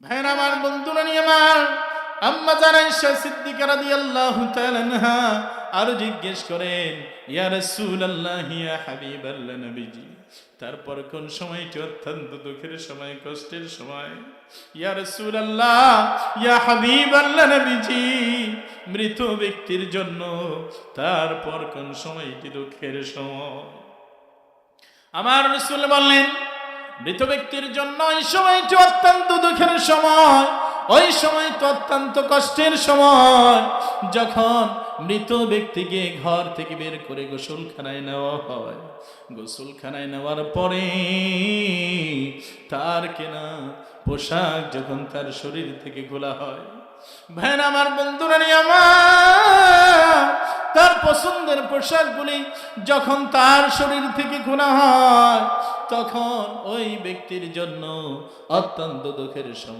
ভাইরা আমার, বন্ধুরা নিয়ে আমার আম্মা জান আয়েশা সিদ্দিকা রাদিয়াল্লাহু তাআলা আনহা আর জিজ্ঞেস করেন, ইয়া রাসূলুল্লাহ, ইয়া হাবিবাল্লাহ নবীজি, তারপর কোন সময়টি অত্যন্ত দুঃখের সময়, কষ্টের সময়? ইয়া রাসূলুল্লাহ, ইয়া হাবিবাল্লাহ নবীজি, মৃত ব্যক্তির জন্য তারপর কোন সময়টি দুঃখের সময়? আমার রাসূল বললেন, মৃত ব্যক্তির জন্য ওই সময়টি অত্যন্ত দুঃখের সময়, ওই সময় তো অত্যন্ত কষ্টের সময়, যখন মৃত ব্যক্তিকে ঘর থেকে বের করে গোসলখানায় নেওয়া হয়। গোসলখানায় নেওয়ার পরে তার কেনা পোশাক যখন তার শরীর থেকে খোলা হয়, ভাইরা আমার, বন্ধুরা নিয়ে আমার, তার পছন্দের পোশাকগুলি যখন তার শরীর থেকে খোলা হয়, তখন ওই ব্যক্তির জন্য অত্যন্ত দুঃখের সময়।